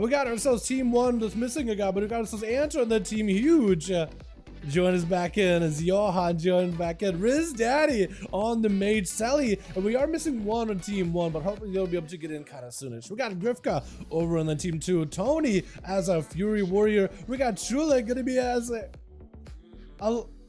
We got ourselves Team 1 that's missing a guy, but we got ourselves Anta and then Team Huge. Join us back in as Johan joined back in. Riz Daddy on the Mage Sally. And we are missing one on Team 1, but hopefully they'll be able to get in kind of soonish. We got Grifka over on the Team 2. Tony as a Fury Warrior. We got Trulek gonna be as a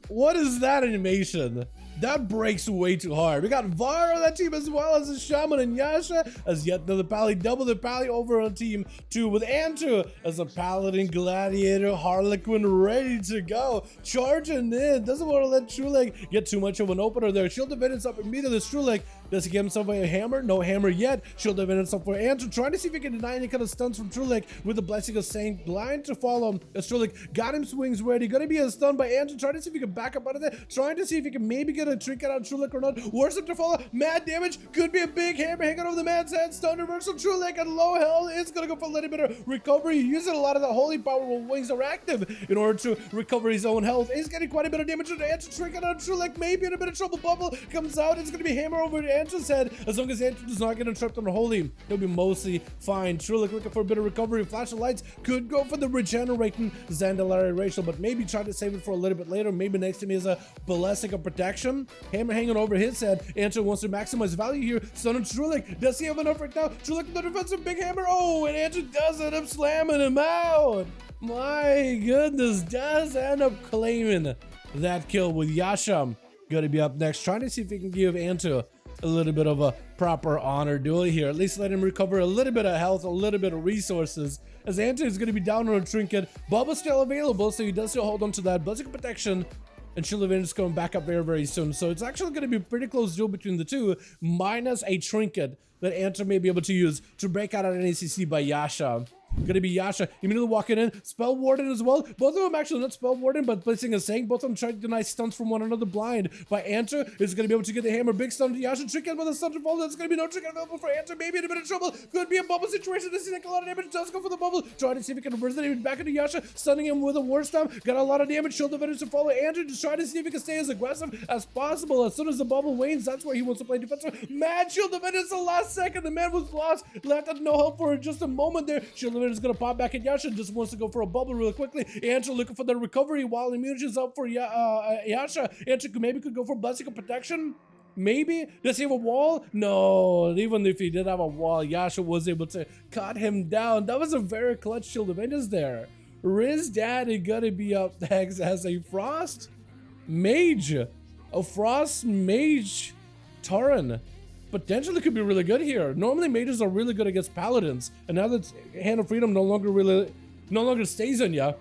what is that animation? That breaks way too hard. We got Var on that team as well as a Shaman and Yasha as yet another Pally. Double the Pally over on Team 2 with Antu as a Paladin, Gladiator, Harlequin ready to go. Charging in. Doesn't want to let Trulek get too much of an opener there. Shield of Vengeance up immediately. Trulek, does he get himself a hammer? No hammer yet. Shield of Vengeance up for Antu. Trying to see if he can deny any kind of stunts from Trulek with the Blessing of Saint. Blind to follow as Trulek got him swings ready. Gonna be a stun by Antu. Trying to see if he can back up out of there. Trying to see if he can maybe get a trinket out of Trulek or not. Worse up to follow. Mad damage. Could be a big hammer hanging over the man's head. Stun reversal. Trulek at low health is going to go for a little bit of recovery. Using a lot of the holy power while wings are active in order to recover his own health. He's getting quite a bit of damage to Anta. Trinket out Trulek. Maybe in a bit of trouble. Bubble comes out. It's going to be hammer over Anta's head. As long as Anta does not get trapped on the holy, he'll be mostly fine. Trulek looking for a bit of recovery. Flash of lights could go for the regenerating Zandalari racial, but maybe try to save it for a little bit later. Maybe next to me is a Blessing of Protection. Hammer hanging over his head. Anta wants to maximize value here. Stun on Trulek. Does he have enough right now? Trulek with the defensive big hammer. Oh, and Anta does end up slamming him out. My goodness, does end up claiming that kill with Yasha. Gonna be up next, trying to see if he can give Anta a little bit of a proper honor duel here. At least let him recover a little bit of health, a little bit of resources. As Anta is going to be down on a trinket. Bubba's still available, so he does still hold on to that. Blessing of Protection. And Shield of Vengeance going back up very, very soon. So it's actually going to be a pretty close duel between the two, minus a trinket that Anta may be able to use to break out an ACC by Yasha. Gonna be Yasha immediately walking in. Spell Warden as well. Both of them actually not Spell Warden, but placing a saying. Both of them trying to deny stunts from one another. Blind by Anta is gonna be able to get the hammer. Big stun to Yasha. Trinket with a stun to fall. There's gonna be no trinket available for Anta. Maybe in a bit of trouble. Could be a bubble situation. This is like a lot of damage. Does go for the bubble. Trying to see if he can reverse the damage back into Yasha. Stunning him with a War Stomp. Got a lot of damage. Shield of Vengeance to follow Anta. Just trying to see if he can stay as aggressive as possible. As soon as the bubble wanes, that's where he wants to play defensive. Mad Shield of Vengeance the last second. The man was lost. Left at no help for just a moment there. Shield of Vengeance is gonna pop back at Yasha just wants to go for a bubble real quickly. Anta looking for the recovery while immunity is up for Yasha. Anta maybe could go for Blessing of Protection. Maybe. Does he have a wall? No. Even if he did have a wall, Yasha was able to cut him down. That was a very clutch Shield of Vengeance there. Riz Daddy gonna be up next as a Frost Mage. A Frost Mage Tauren. Potentially could be really good here. Normally mages are really good against paladins, and now that Hand of Freedom no longer stays on ya,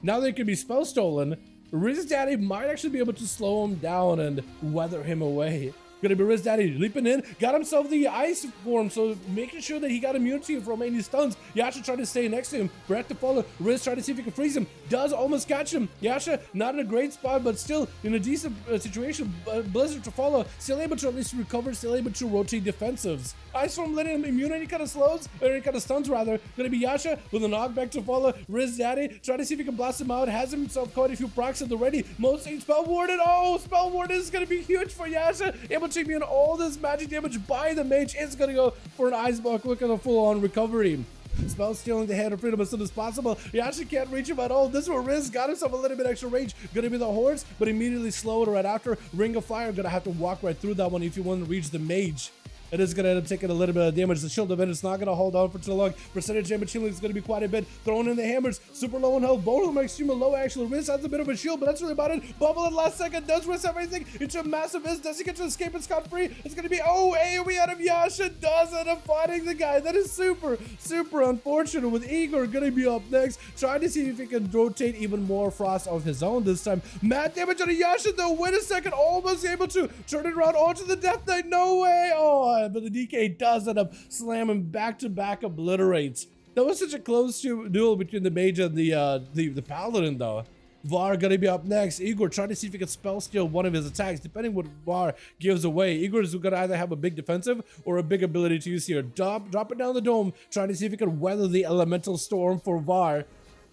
now they can be spell stolen. Riz Daddy might actually be able to slow him down and weather him away. Gonna be Riz Daddy leaping in, got himself the ice form, so making sure that he got immunity from any stuns. Yasha trying to stay next to him, Breath to follow. Riz trying to see if he can freeze him, does almost catch him. Yasha not in a great spot, but still in a decent situation. Blizzard to follow, still able to at least recover, still able to rotate defensives. Ice form letting him immune any kind of slows, or any kind of stuns rather. Gonna be Yasha with a knockback to follow. Riz Daddy trying to see if he can blast him out, has himself caught a few procs at the ready. Mostly Spell Warden. Oh, Spell Warden is gonna be huge for Yasha, able to immune all this magic damage by the mage. Is gonna go for an ice block, look at a full-on recovery. Spell stealing the Hand of Freedom as soon as possible. Yasha can't reach him at all. This is where Riz got himself a little bit extra range. Gonna be the horse, but immediately slowed right after. Ring of Fire, gonna have to walk right through that one if you want to reach the mage. It is going to end up taking a little bit of damage. The Shield of Vengeance not going to hold on for too long. Percentage damage healing is going to be quite a bit. Throwing in the hammers. Super low on health. Both of them are extremely low, actually. Riz has a bit of a shield, but that's really about it. Bubble at last second. Does Riz have anything? It's a massive miss. Does he get to escape and scot-free? It's going to be, oh, AoE out of Yasha. Does end up fighting the guy. That is super, super unfortunate. With Igor going to be up next. Trying to see if he can rotate even more Frost of his own this time. Mad damage on Yasha, though. Wait a second. Almost able to turn it around onto the Death Knight. No way. Oh, but the DK does end up slamming back-to-back obliterates. That was such a close duel between the mage and the paladin though. Var gonna be up next. Igor trying to see if he can spell steal one of his attacks, depending what Var gives away. Igor is gonna either have a big defensive or a big ability to use here. Drop it down the dome, trying to see if he can weather the elemental storm for Var.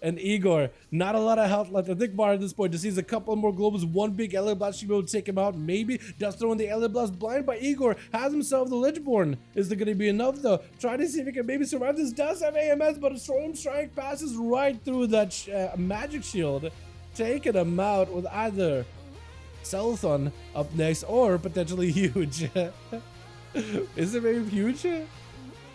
and Igor. Not a lot of health left. I think Var at this point just needs a couple more globals. One big Alien Blast should be able to take him out. Maybe just throwing the Alien Blast blind by Igor. Has himself the Lichborn. Is there going to be enough though? Try to see if he can maybe survive this. Does have AMS, but a Storm Strike passes right through that magic shield. Taking him out with either Celathon up next or potentially Huge. Is it maybe Huge?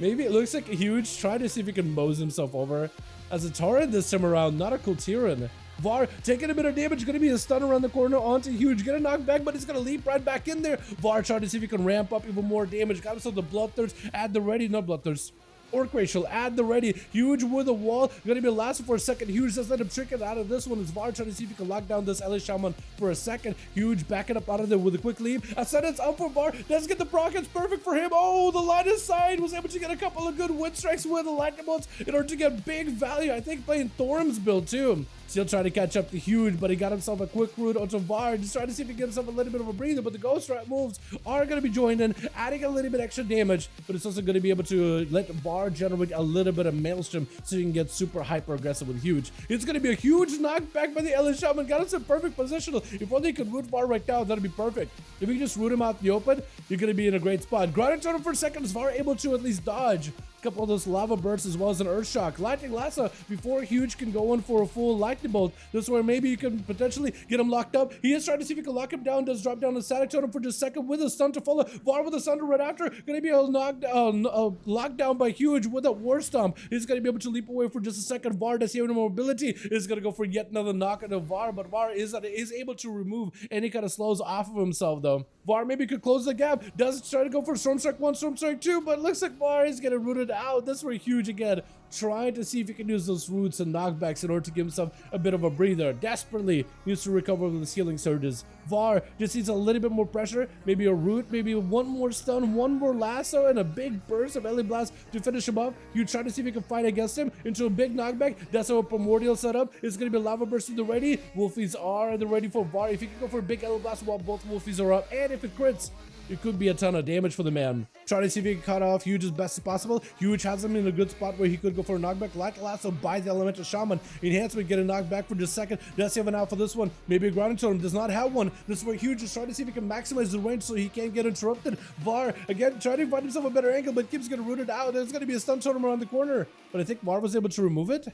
Maybe it looks like a Huge. Try to see if he can Mose himself over. As a Tauren this time around, not a Kultiran. Var taking a bit of damage, gonna be a stun around the corner onto Huge, gonna knock back, but he's gonna leap right back in there. Var trying to see if he can ramp up even more damage. Got himself the Bloodthirst, add the ready, not Bloodthirst. Orc Racial, add the ready. Huge with a wall. Gonna be lasting for a second. Huge just let him trick it out of this one. As Var trying to see if he can lock down this LA Shaman for a second. Huge backing up out of there with a quick leap. Ascendance up for Var. Let's get the proc. It's perfect for him. Oh, the line of sight was able to get a couple of good wind strikes with the lightning bolts in order to get big value. I think playing Thorm's build too. Still trying to catch up to Huge, but he got himself a quick route onto Var. Just trying to see if he gives himself a little bit of a breather, but the Ghost Rat moves are going to be joined in, adding a little bit extra damage, but it's also going to be able to let Var generate a little bit of Maelstrom so you can get super hyper aggressive with Huge. It's going to be a huge knockback by the Ellie Shaman. Got him some perfect positional. If only he could root Var right now, that'd be perfect. If you can just root him out in the open, you're going to be in a great spot. Grounding totem for a second is Var able to at least dodge a couple of those lava bursts as well as an earth shock. Lightning Lasso before Huge can go in for a full lightning bolt. This is where maybe you can potentially get him locked up. He is trying to see if he can lock him down. Does drop down the static totem for just a second with a stun to follow. Var with a stun right after. Gonna be a lockdown by Huge with a war stomp. He's gonna be able to leap away for just a second. Var does he have no mobility. Is gonna go for yet another knock at Var, but Var is able to remove any kind of slows off of himself though. Var maybe could close the gap. Does try to go for Storm Strike 1, Storm Strike 2, but looks like Var is getting rooted out. This is where Huge again, trying to see if he can use those roots and knockbacks in order to give himself a bit of a breather. Desperately needs to recover with the healing surges. Var just needs a little bit more pressure, maybe a root, maybe one more stun, one more lasso, and a big burst of Ellie Blast to finish him up. Huge trying to see if he can fight against him into a big knockback. That's how a Primordial setup. It's going to be Lava Burst to the ready. Wolfies are the ready for Var. If he can go for a big Ellie Blast while both Wolfies are up, and if it crits, it could be a ton of damage for the man. Try to see if he can cut off Huge as best as possible. Huge has him in a good spot where he could go for a knockback. Like Lasso by the Elemental Shaman. Enhancement, get a knockback for just a second. Does he have an out for this one? Maybe a Grounding Totem. Does not have one. This is where Huge is trying to see if he can maximize the range so he can't get interrupted. Var, again, trying to find himself a better angle, but keeps getting rooted out. There's going to be a stun totem around the corner. But I think Var was able to remove it.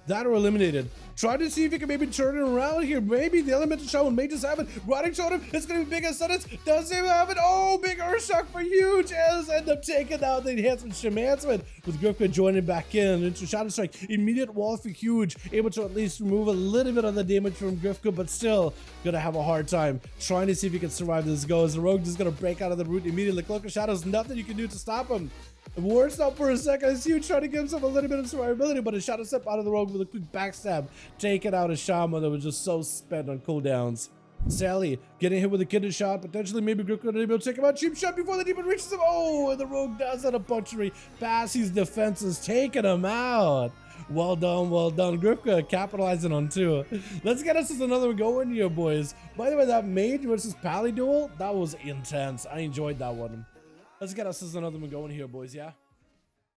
That or eliminated. Try to see if he can maybe turn it around here. Maybe the Elemental Shaman may just have it. Rotting Totem, it's going to be big as sentence. Does he have it? Oh, big Earth Shock for Huge. As end up taking out the enhancement with Grifka joining back in into Shadow Strike. Immediate wall for Huge. Able to at least remove a little bit of the damage from Grifka, but still going to have a hard time trying to see if he can survive this go. As the Rogue is going to break out of the root immediately. Cloak of Shadows, nothing you can do to stop him. War Stop for a second. It's Huge trying to give himself a little bit of survivability, but a Shadow Step out of the Rogue with a quick backstab. Taking out a Shaman that was just so spent on cooldowns. Sally getting hit with a kidney shot. Potentially maybe Grifka will be able to take him out. Cheap shot before the demon reaches him. Oh, and the Rogue does that a punchery. Pass his defenses, taking him out. Well done, well done. Grifka capitalizing on two. Let's get us another go in here, boys. By the way, that Mage versus Pally duel, that was intense. I enjoyed that one. Let's get us another one going here, boys, yeah?